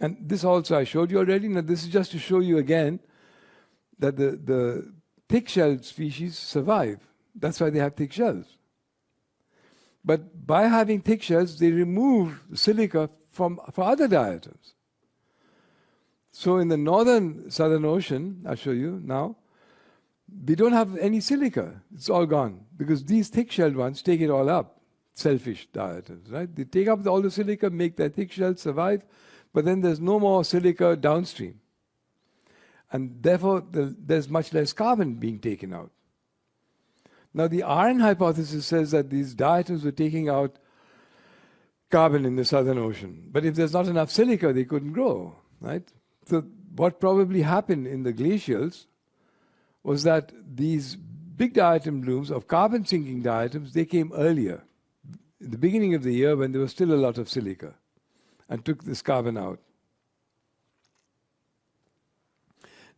And this also I showed you already. Now this is just to show you again that the thick-shelled species survive. That's why they have thick shells. But by having thick shells, they remove silica for other diatoms. So in the Southern Ocean, I'll show you now, we don't have any silica. It's all gone because these thick-shelled ones take it all up. Selfish diatoms, right? They take up all the silica, make their thick shells survive, but then there's no more silica downstream. And therefore, there's much less carbon being taken out. Now, the RN hypothesis says that these diatoms were taking out carbon in the Southern Ocean. But if there's not enough silica, they couldn't grow, right? So what probably happened in the glacials was that these big diatom blooms of carbon-sinking diatoms, they came earlier, in the beginning of the year when there was still a lot of silica, and took this carbon out.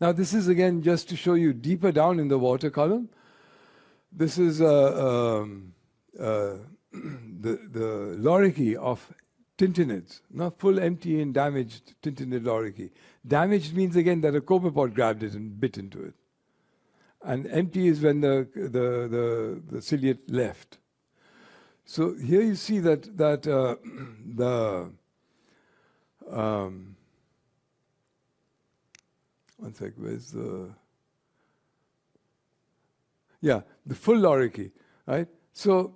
Now, this is again just to show you deeper down in the water column. This is the lorikeet of tintinids, not full, empty, and damaged tintinid lorikeet. Damaged means again that a copepod grabbed it and bit into it. And empty is when the ciliate left. So here you see that one sec, where's the... Yeah, the full lorikeet, right? So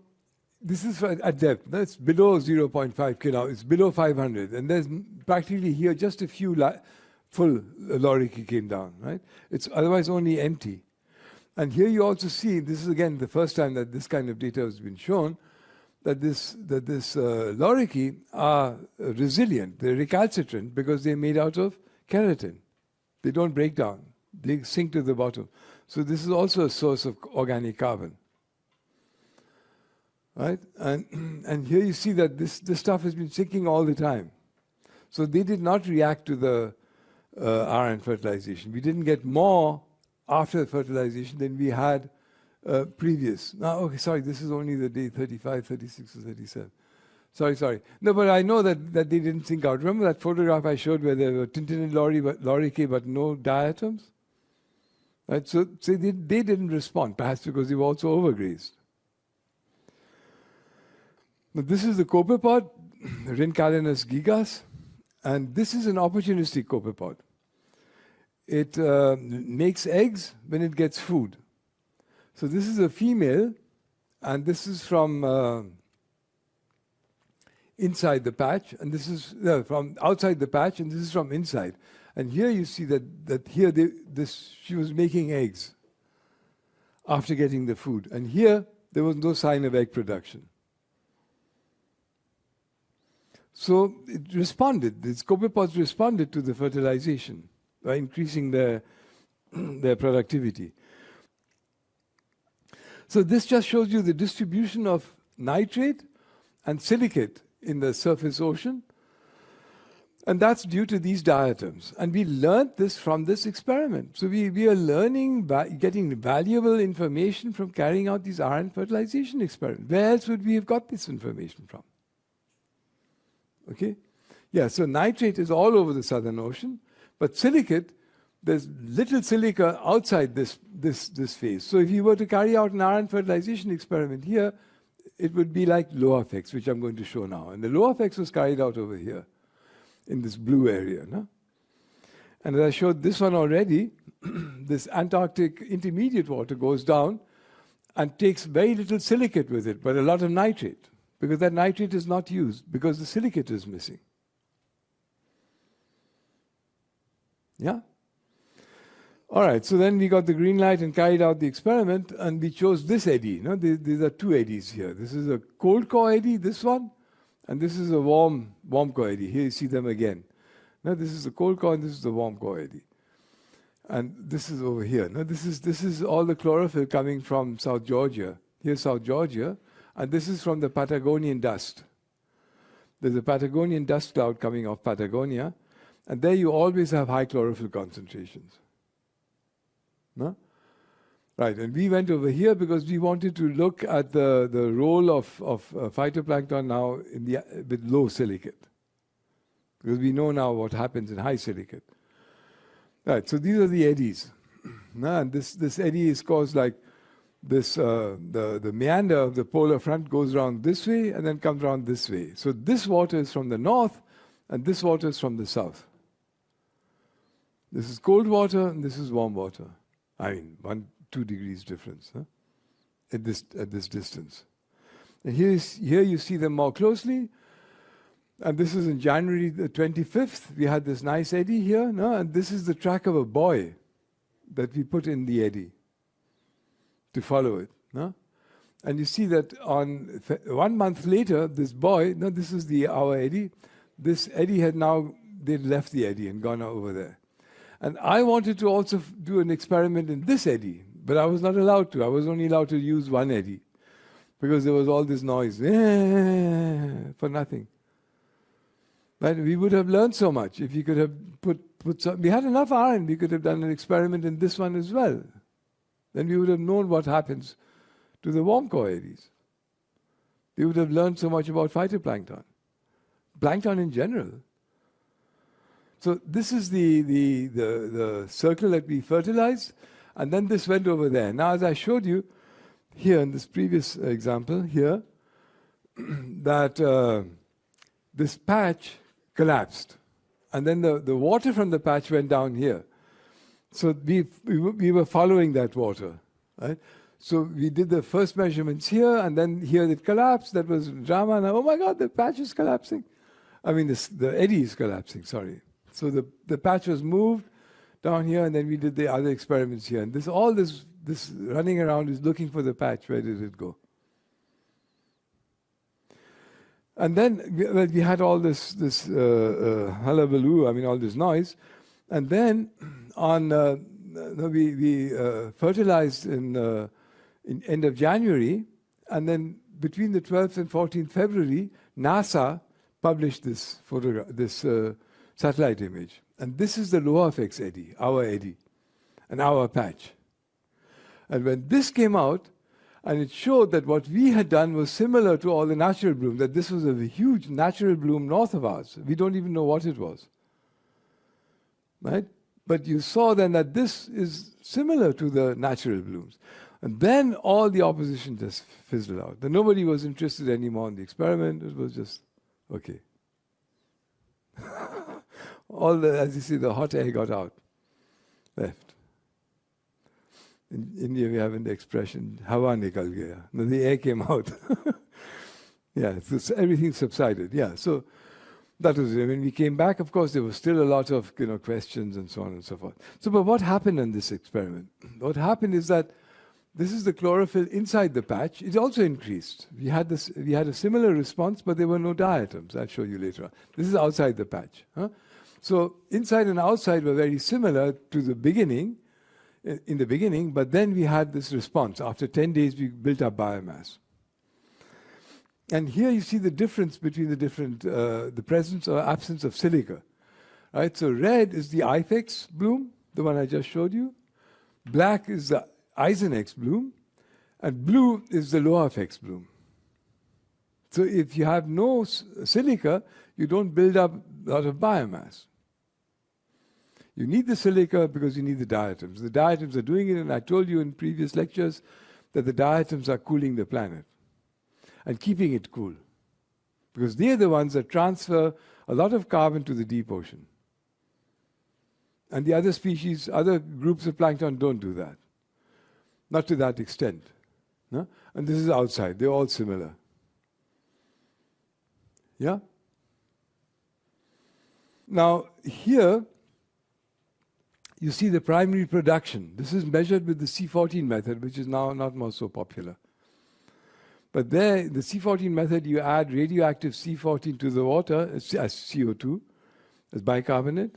this is at depth. That's below 0.5 kilo. It's below 500. And there's practically here just a few full lorikeet came down, right? It's otherwise only empty. And here you also see, this is again the first time that this kind of data has been shown, that this lorikeet are resilient. They're recalcitrant because they're made out of keratin. They don't break down. They sink to the bottom. So this is also a source of organic carbon. Right? And here you see that this stuff has been sinking all the time. So they did not react to the RN fertilization. We didn't get more after fertilization than we had previous. Now, okay, sorry, this is only the day 35, 36, or 37. Sorry. No, but I know that they didn't sink out. Remember that photograph I showed where there were tintinid lorikeet but no diatoms? Right? So they didn't respond, perhaps because they were also overgrazed. Now, this is the copepod, Rhynchalinus gigas, and this is an opportunistic copepod. It makes eggs when it gets food. So this is a female, and this is from inside the patch, and this is from outside the patch, and this is from inside. And here you see that here she was making eggs after getting the food. And here there was no sign of egg production. So it responded. These copepods responded to the fertilization by increasing their productivity. So this just shows you the distribution of nitrate and silicate in the surface ocean. And that's due to these diatoms. And we learned this from this experiment. So we are learning, getting valuable information from carrying out these RN fertilization experiments. Where else would we have got this information from? Okay? Yeah, so nitrate is all over the Southern Ocean, but silicate, there's little silica outside this phase. So if you were to carry out an RN fertilization experiment here, it would be like LOHAFEX, which I'm going to show now. And the LOHAFEX was carried out over here in this blue area. No? And as I showed this one already, this Antarctic intermediate water goes down and takes very little silicate with it, but a lot of nitrate, because that nitrate is not used, because the silicate is missing. Yeah? All right, so then we got the green light and carried out the experiment, and we chose this eddy. No? These are two eddies here. This is a cold core eddy, this one, and this is a warm core eddy. Here you see them again. Now this is the cold core and this is the warm core eddy. And this is over here. Now this is all the chlorophyll coming from South Georgia. Here's South Georgia, and this is from the Patagonian dust. There's a Patagonian dust cloud coming off Patagonia, and there you always have high chlorophyll concentrations. No? Right, and we went over here because we wanted to look at the role of phytoplankton now with low silicate. because we know now what happens in high silicate. Right, so these are the eddies. And this eddy is caused like this, the meander of the polar front goes around this way and then comes around this way. So this water is from the north and this water is from the south. This is cold water and this is warm water. I mean, 1-2 degrees difference at this distance. And here you see them more closely. And this is in January the 25th. We had this nice eddy here, no? And this is the track of a buoy that we put in the eddy to follow it. No? And you see that on 1 month later, this buoy, no, this is our eddy. This eddy had now, they'd left the eddy and gone over there. And I wanted to also do an experiment in this eddy, but I was not allowed to. I was only allowed to use one eddy because there was all this noise for nothing. But we would have learned so much if you could have put some. We had enough iron, we could have done an experiment in this one as well. Then we would have known what happens to the warm core eddies. We would have learned so much about phytoplankton, plankton in general. So this is the circle that we fertilized, and then this went over there. Now, as I showed you here in this previous example here, that this patch collapsed, and then the water from the patch went down here. So we were following that water, right? So we did the first measurements here, and then here it collapsed. That was drama. Now, oh my God, the patch is collapsing. I mean, the eddy is collapsing, sorry. So the patch was moved down here, and then we did the other experiments here. And all this running around is looking for the patch. Where did it go? And then we had all this hullabaloo, I mean, all this noise. And then we fertilized in end of January, and then between the 12th and 14th February, NASA published this satellite image. And this is the LOHAFEX eddy, our eddy, and our patch. And when this came out, and it showed that what we had done was similar to all the natural bloom, that this was a huge natural bloom north of ours. We don't even know what it was. Right? But you saw then that this is similar to the natural blooms. And then all the opposition just fizzled out. Then nobody was interested anymore in the experiment. It was just, okay. As you see, the hot air got out, left. In India, we have an expression, hawa nikal gaya. The air came out. Yeah, so everything subsided. Yeah, so that was it. When we came back, of course, there was still a lot of questions and so on and so forth. So, but what happened in this experiment? What happened is that this is the chlorophyll inside the patch. It also increased. We had a similar response, but there were no diatoms. I'll show you later on. This is outside the patch. So inside and outside were very similar to the beginning, in the beginning, but then we had this response. After 10 days, we built up biomass. And here you see the difference between the different, the presence or absence of silica. Right? So red is the EIFEX bloom, the one I just showed you. Black is the EisenEx bloom, and blue is the LOHAFEX bloom. So if you have no silica, you don't build up a lot of biomass. You need the silica because you need the diatoms. The diatoms are doing it, and I told you in previous lectures that the diatoms are cooling the planet and keeping it cool, because they're the ones that transfer a lot of carbon to the deep ocean. And the other species, other groups of plankton don't do that. Not to that extent. No? And this is outside. They're all similar. Yeah? Now, here, you see the primary production. This is measured with the C14 method, which is now not more so popular. But there, the C14 method, you add radioactive C14 to the water as CO2, as bicarbonate,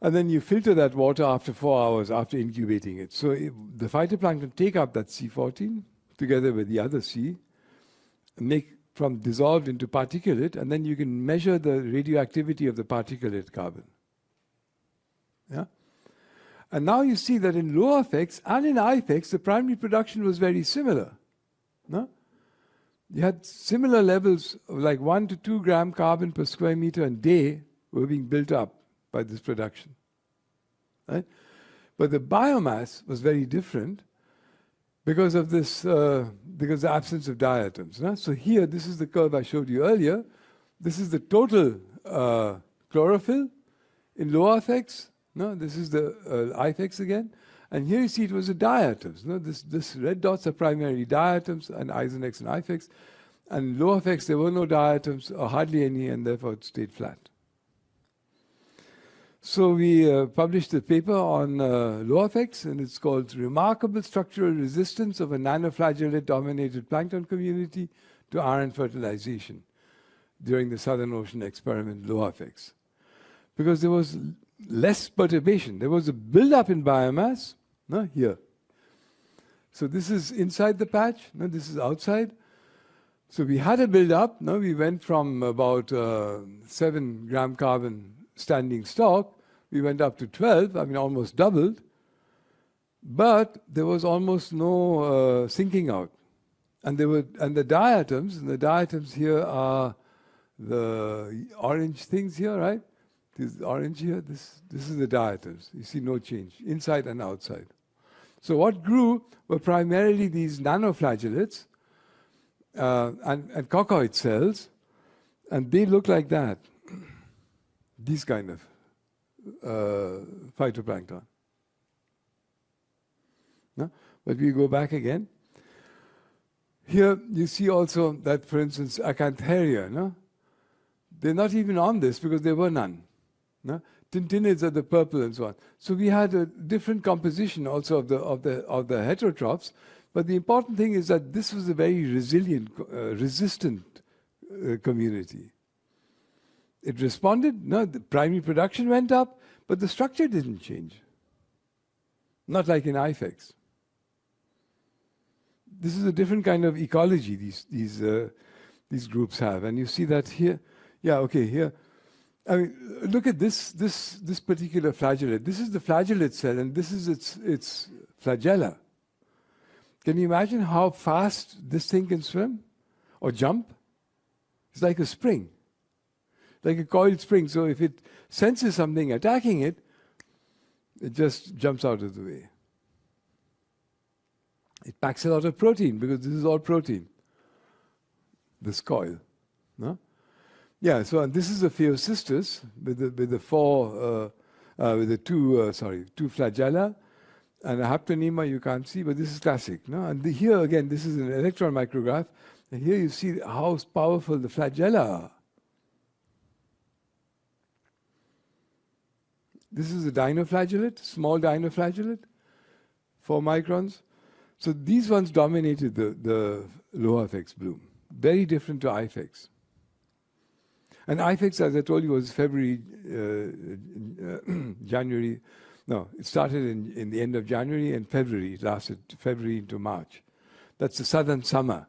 and then you filter that water after 4 hours after incubating it. So the phytoplankton take up that C14 together with the other C, and make from dissolved into particulate, and then you can measure the radioactivity of the particulate carbon. Yeah? And now you see that in LOHAFEX and in EIFEX, the primary production was very similar. No? you had similar levels of like 1 to 2 gram carbon per square meter a day were being built up by this production. Right? But the biomass was very different because of this, because the absence of diatoms. No? So here, this is the curve I showed you earlier. This is the total chlorophyll in LOHAFEX. No, this is the EIFEX again. And here you see it was the diatoms. No? This red dots are primarily diatoms and EisenEx and EIFEX. And LOHAFEX, there were no diatoms or hardly any, and therefore it stayed flat. So we published a paper on LOHAFEX, and it's called Remarkable Structural Resistance of a Nanoflagellate-Dominated Plankton Community to Iron Fertilization during the Southern Ocean experiment LOHAFEX. Because there was less perturbation. There was a buildup in biomass, no, here. So this is inside the patch, no, this is outside. So we had a buildup, no, we went from about 7 gram carbon standing stock, we went up to 12, I mean almost doubled, but there was almost no sinking out. And the diatoms here are the orange things here, right? This orange here, this is the diatoms. You see no change, inside and outside. So what grew were primarily these nanoflagellates and coccoid cells, and they look like that. These kind of phytoplankton. No? But we go back again. Here you see also that, for instance, Acantharia, no? They're not even on this because there were none. No? Tintinids are the purple and so on. So we had a different composition also of the heterotrophs, but the important thing is that this was a very resilient, resistant community. It responded, no, the primary production went up, but the structure didn't change. Not like in EIFEX. This is a different kind of ecology these groups have, and you see that here. Yeah, okay, here. I mean, look at this particular flagellate. This is the flagellate cell, and this is its flagella. Can you imagine how fast this thing can swim or jump? It's like a spring, like a coiled spring. So if it senses something attacking it, it just jumps out of the way. It packs a lot of protein because this is all protein, this coil. No? Yeah, so and this is a Phaeocystus with the two flagella and a haptonema you can't see, but this is classic. No? And here again, this is an electron micrograph, and here you see how powerful the flagella are. This is a dinoflagellate, small dinoflagellate, 4 microns. So these ones dominated the LOHAFEX bloom. Very different to EIFEX. And EIFEX, as I told you, was February, January. No, it started in the end of January and February. It lasted February into March. That's the southern summer.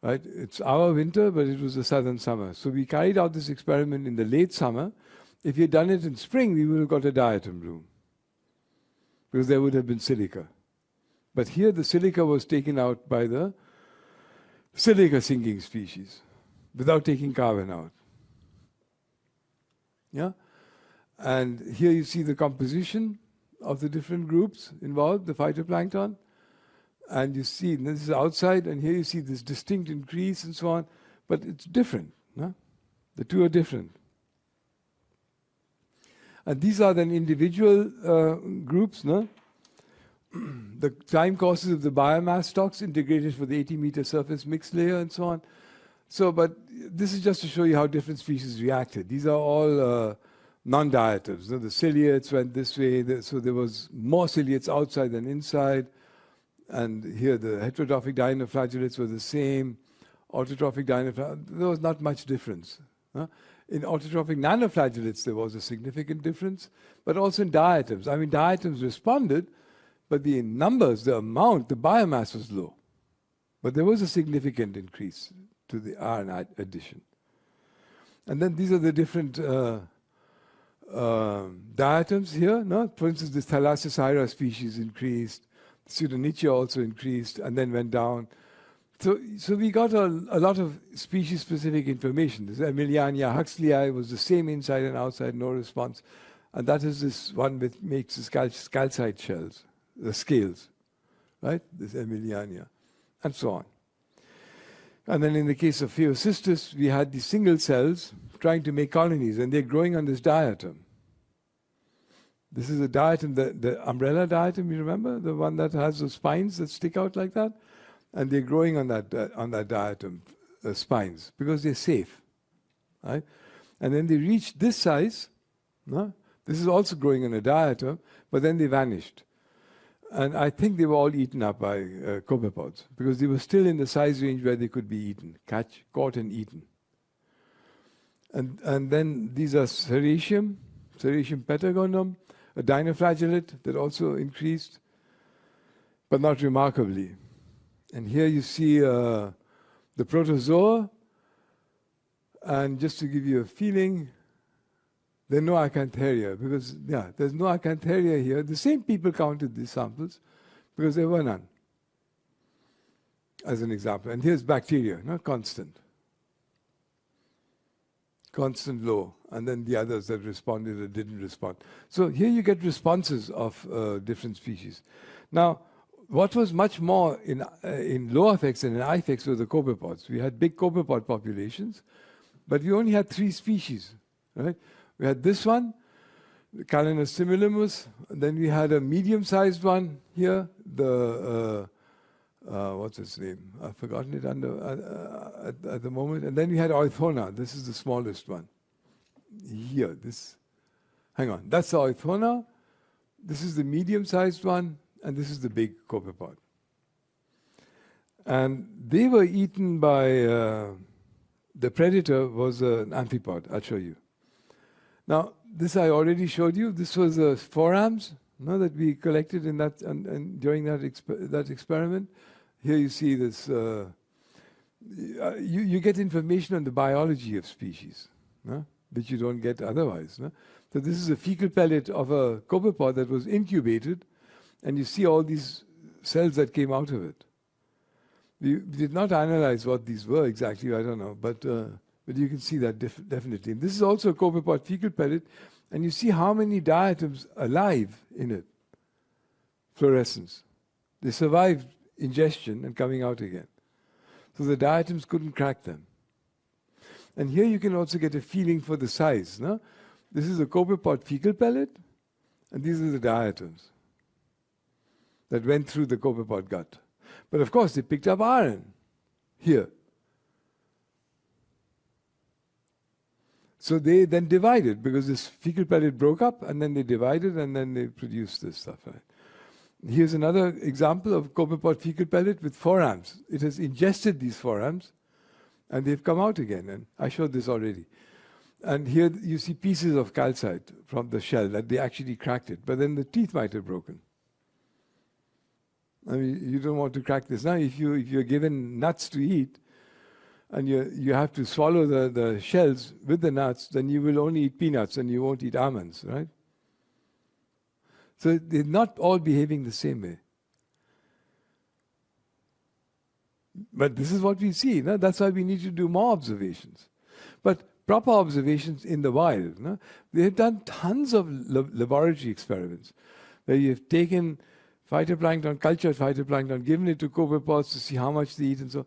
Right? It's our winter, but it was the southern summer. So we carried out this experiment in the late summer. If we had done it in spring, we would have got a diatom bloom, because there would have been silica. But here the silica was taken out by the silica sinking species without taking carbon out. Yeah? And here you see the composition of the different groups involved, the phytoplankton. And you see, and this is outside, and here you see this distinct increase and so on, but it's different. No? The two are different. And these are then individual groups, no? The time courses of the biomass stocks integrated for the 80-meter surface mixed layer and so on. So, but this is just to show you how different species reacted. These are all non-diatoms. The ciliates went this way, so there was more ciliates outside than inside. And here the heterotrophic dinoflagellates were the same. Autotrophic dinoflagellates, there was not much difference. In autotrophic nanoflagellates, there was a significant difference, but also in diatoms. I mean, diatoms responded, but the numbers, the amount, the biomass was low. But there was a significant increase to the iron addition. And then these are the different diatoms here. No? For instance, this Thalassocyra species increased. Pseudonychia also increased and then went down. So we got a lot of species-specific information. This Emiliania huxleyi was the same inside and outside, no response. And that is this one that makes the calcite shells, the scales, right? This Emiliania, and so on. And then in the case of Phaeocystus, we had these single cells trying to make colonies, and they're growing on this diatom. This is a diatom, the umbrella diatom, you remember? The one that has the spines that stick out like that? And they're growing on that diatom, spines, because they're safe, right? And then they reached this size. No? This is also growing on a diatom, but then they vanished. And I think they were all eaten up by copepods, because they were still in the size range where they could be eaten, caught and eaten. And then these are Serratium patagonum, a dinoflagellate that also increased, but not remarkably. And here you see the protozoa, and just to give you a feeling, there are no Acantharia, because, there's no Acantharia here. The same people counted these samples, because there were none, as an example. And here's bacteria, constant low, and then the others that responded or didn't respond. So here you get responses of different species. Now, what was much more in LOHAFEX and in EIFEX were the copepods. We had big copepod populations, but we only had 3 species, right? We had this one, the Calanus similimus, and then we had a medium-sized one here, the, what's its name? I've forgotten it at the moment. And then we had Orthona. This is the smallest one. Here, hang on, that's the Orthona. This is the medium-sized one, and this is the big copepod. And they were eaten by, the predator was an amphipod. I'll show you. Now, this I already showed you. This was the forams that we collected in that and during that experiment. Here you see this. You get information on the biology of species, which you don't get otherwise. So this is a fecal pellet of a copepod that was incubated, and you see all these cells that came out of it. We did not analyze what these were exactly. I don't know, but you can see that definitely. And this is also a copepod fecal pellet, and you see how many diatoms alive in it. Fluorescence. They survived ingestion and coming out again. So the diatoms couldn't crack them. And here you can also get a feeling for the size. This is a copepod fecal pellet, and these are the diatoms that went through the copepod gut. But of course, they picked up iron here. So they then divided, because this fecal pellet broke up, and then they divided, and then they produced this stuff. Right? Here's another example of copepod fecal pellet with forams. It has ingested these forams, and they've come out again. And I showed this already. And here you see pieces of calcite from the shell that they actually cracked it, but then the teeth might have broken. I mean, you don't want to crack this. Now, if you're given nuts to eat, and you have to swallow the shells with the nuts, then you will only eat peanuts and you won't eat almonds, right? So they're not all behaving the same way. But this is what we see. That's why we need to do more observations. But proper observations in the wild. They have done tons of laboratory experiments where you've taken phytoplankton, cultured phytoplankton, given it to copepods to see how much they eat and so.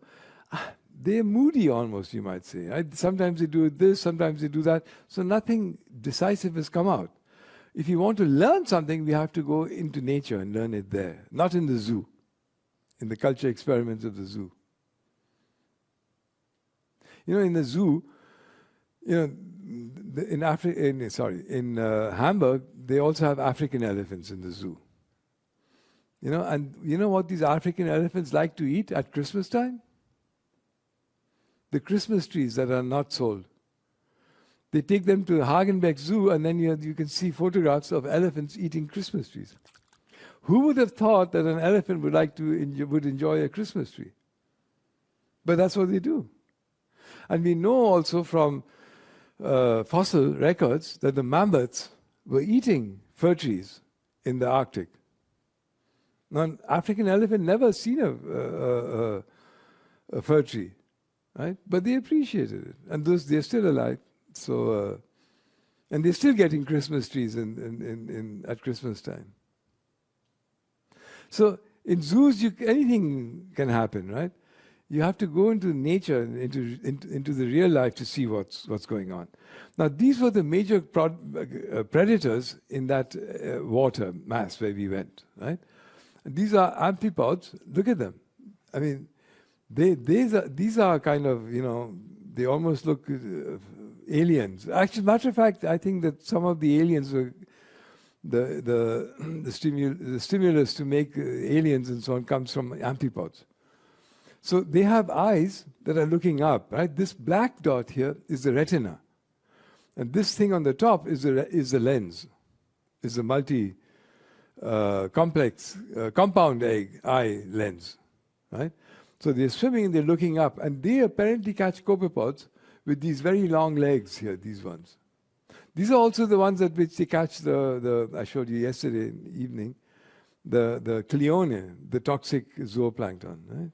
They're moody almost, you might say. Right? Sometimes they do this, sometimes they do that. So nothing decisive has come out. If you want to learn something, we have to go into nature and learn it there, not in the zoo, in the culture experiments of the zoo. In the zoo, in Hamburg, they also have African elephants in the zoo. And you know what these African elephants like to eat at Christmas time? The Christmas trees that are not sold. They take them to Hagenbeck Zoo, and then you can see photographs of elephants eating Christmas trees. Who would have thought that an elephant would enjoy a Christmas tree? But that's what they do. And we know also from fossil records that the mammoths were eating fir trees in the Arctic. Now, an African elephant never seen a fir tree, right? But they appreciated it, and they're still alive. So, and they're still getting Christmas trees at Christmas time. So in zoos, anything can happen, right? You have to go into nature, into the real life to see what's going on. Now, these were the major predators in that water mass where we went, right? And these are amphipods. Look at them. I mean, these are kind of, they almost look aliens. Actually, matter of fact, I think that some of the aliens were the stimulus to make aliens and so on comes from amphipods. So they have eyes that are looking up, right? This black dot here is the retina. And this thing on the top is the lens, is the complex compound eye lens, right? So they're swimming and they're looking up, and they apparently catch copepods with these very long legs here, these ones. These are also the ones at which they catch I showed you yesterday evening, the Cleone, the toxic zooplankton, right?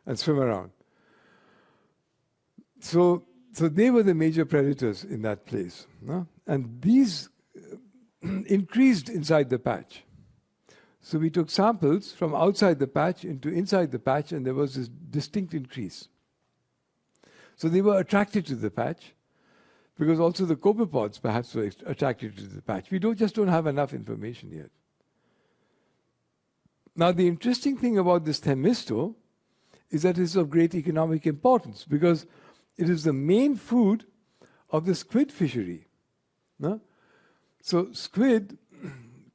And swim around. So they were the major predators in that place. No? And these increased inside the patch. So we took samples from outside the patch into inside the patch, and there was this distinct increase. So they were attracted to the patch, because also the copepods perhaps were attracted to the patch. We just don't have enough information yet. Now, the interesting thing about this themisto is that it's of great economic importance, because it is the main food of the squid fishery. No? So squid,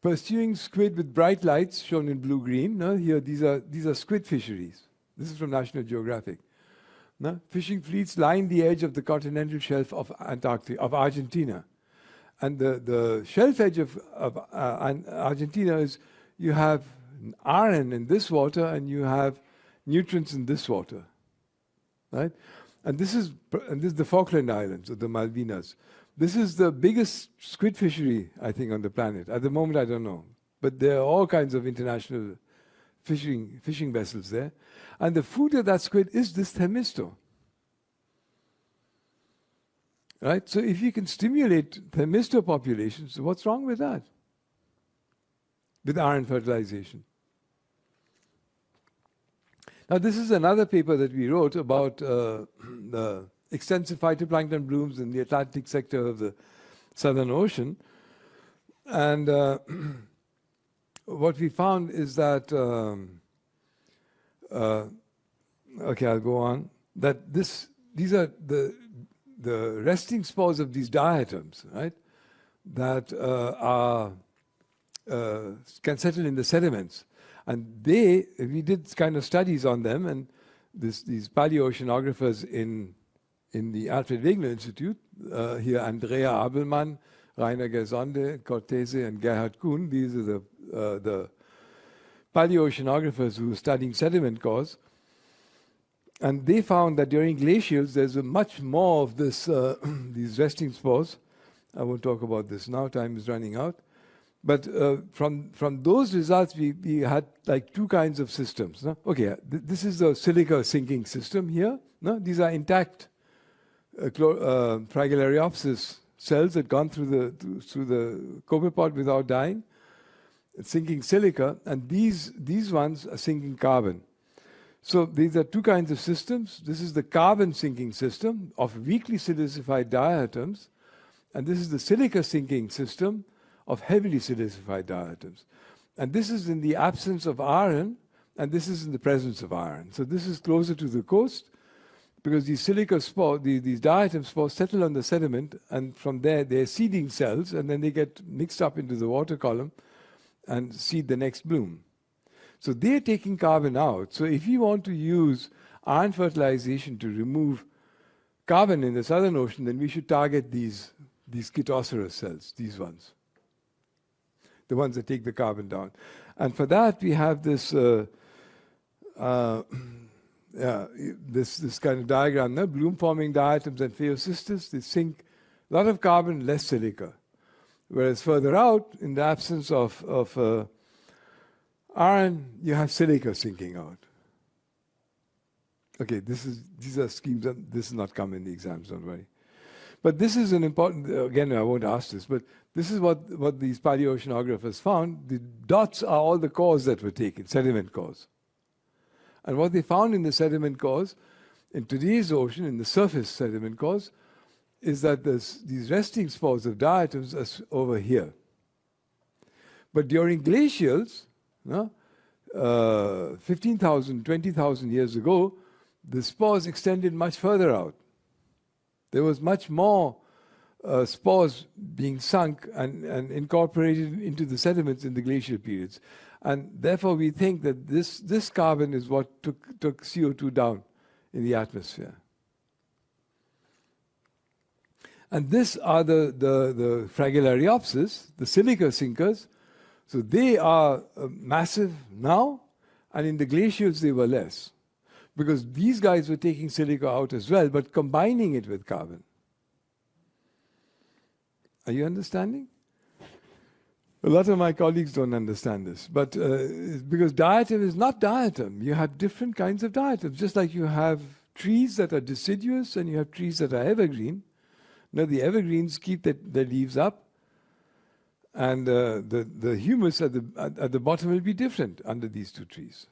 pursuing squid with bright lights shown in blue-green. No? Here, these are squid fisheries. This is from National Geographic. No? Fishing fleets line the edge of the continental shelf of Argentina. And the shelf edge of Argentina is, you have iron in this water and you have nutrients in this water, right? And this is the Falkland Islands, or the Malvinas. This is the biggest squid fishery, I think, on the planet. At the moment, I don't know. But there are all kinds of international fishing vessels there. And the food of that squid is this themisto. Right? So if you can stimulate themisto populations, what's wrong with that? With iron fertilization. Now, this is another paper that we wrote about the extensive phytoplankton blooms in the Atlantic sector of the Southern Ocean. And what we found is that, okay, I'll go on, that these are the resting spores of these diatoms, right, that can settle in the sediments. And we did kind of studies on them, and these paleoceanographers in the Alfred Wegener Institute, here Andrea Abelmann, Rainer Gersonde, Cortese, and Gerhard Kuhn, these are the paleoceanographers who are studying sediment cores. And they found that during glacials, there's much more of this, these resting spores. I won't talk about this now, time is running out. But from those results, we had like two kinds of systems. No? Okay, this is the silica sinking system here. No? These are intact Fragilariopsis cells that gone through the copepod without dying. It's sinking silica, and these ones are sinking carbon. So these are two kinds of systems. This is the carbon sinking system of weakly silicified diatoms, and this is the silica sinking system of heavily silicified diatoms. And this is in the absence of iron, and this is in the presence of iron. So this is closer to the coast, because these silica spores, these diatom spores settle on the sediment, and from there they're seeding cells, and then they get mixed up into the water column and seed the next bloom. So they're taking carbon out. So if you want to use iron fertilization to remove carbon in the Southern Ocean, then we should target these Chitoceros cells, these ones, the ones that take the carbon down. And for that, we have this this kind of diagram, no? Bloom-forming diatoms and phaeocystis, they sink a lot of carbon, less silica. Whereas further out, in the absence of iron, you have silica sinking out. Okay, these are schemes, and this is not come in the exams, don't worry. But this is an important, again, I won't ask this, but this is what these paleoceanographers found. The dots are all the cores that were taken, sediment cores. And what they found in the sediment cores, in today's ocean, in the surface sediment cores, is that these resting spores of diatoms are over here. But during glacials, 15,000, 20,000 years ago, the spores extended much further out. There was much more spores being sunk and incorporated into the sediments in the glacial periods. And therefore, we think that this carbon is what took CO2 down in the atmosphere. And these are the Fragilariopsis, the silica sinkers. So they are massive now, and in the glacials they were less. Because these guys were taking silica out as well, but combining it with carbon. Are you understanding? A lot of my colleagues don't understand this, but because diatom is not diatom. You have different kinds of diatoms, just like you have trees that are deciduous and you have trees that are evergreen. Now the evergreens keep their leaves up, and the humus at the bottom will be different under these two trees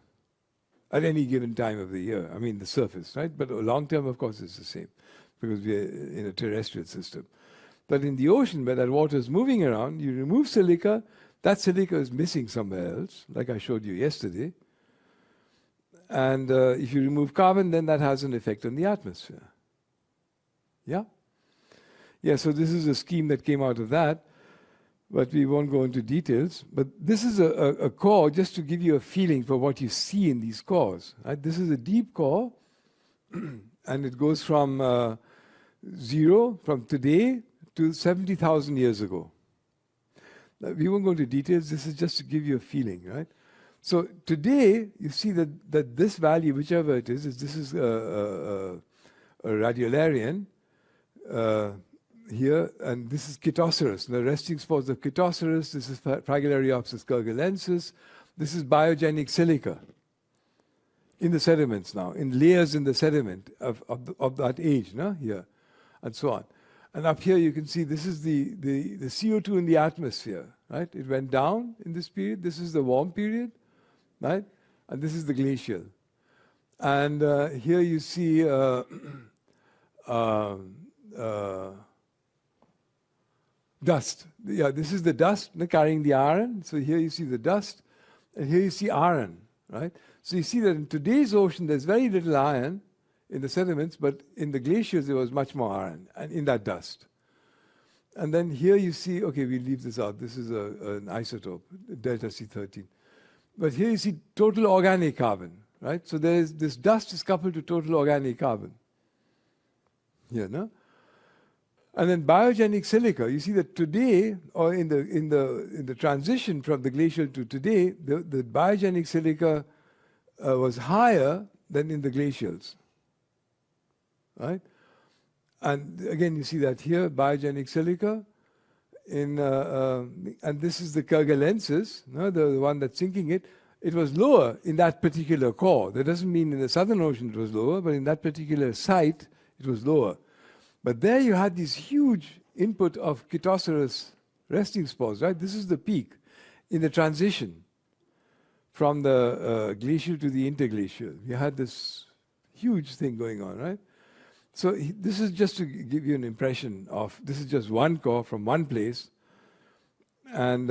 at any given time of the year. I mean the surface, right? But long term, of course, it's the same because we are in a terrestrial system. But in the ocean, where that water is moving around, you remove silica, that silica is missing somewhere else, like I showed you yesterday. And if you remove carbon, then that has an effect on the atmosphere. Yeah? Yeah, so this is a scheme that came out of that, but we won't go into details. But this is a core, just to give you a feeling for what you see in these cores. Right? This is a deep core, and it goes from zero, from today, to 70,000 years ago. Now, we won't go into details. This is just to give you a feeling, right? So today, you see that this value, whichever it is this is a radiolarian here, and this is Chitoceras, the resting spores of Chitoceras. This is Fragilariopsis kerguelensis. This is biogenic silica in the sediments now, in layers in the sediment of that age, no? Here, and so on. And up here you can see this is the CO2 in the atmosphere, right? It went down in this period. This is the warm period, right? And this is the glacial. And here you see dust. Yeah, this is the dust carrying the iron. So here you see the dust, and here you see iron, right? So you see that in today's ocean there's very little iron in the sediments, but in the glaciers there was much more iron, and in that dust. And then here you see, okay, we leave this out. This is an isotope, delta C13. But here you see total organic carbon, right? So there is this dust is coupled to total organic carbon. Here, no? And then biogenic silica. You see that today, or in the transition from the glacial to today, the biogenic silica was higher than in the glacials. Right? And again, you see that here, biogenic silica. And this is the kerguelensis, no, the one that's sinking it. It was lower in that particular core. That doesn't mean in the Southern Ocean it was lower, but in that particular site, it was lower. But there you had this huge input of Chitoceras resting spores, right? This is the peak in the transition from the glacial to the interglacial. You had this huge thing going on, right? So this is just to give you an impression of, this is just one core from one place, and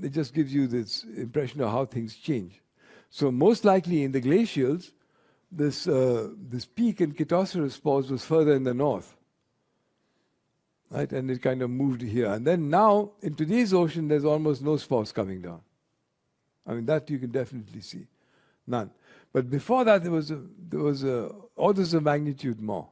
it just gives you this impression of how things change. So most likely in the glacials, this peak in Chitoceras spores was further in the north, right? And it kind of moved here. And then now, in today's ocean, there's almost no spores coming down. I mean, that you can definitely see. None. But before that, there was orders of magnitude more.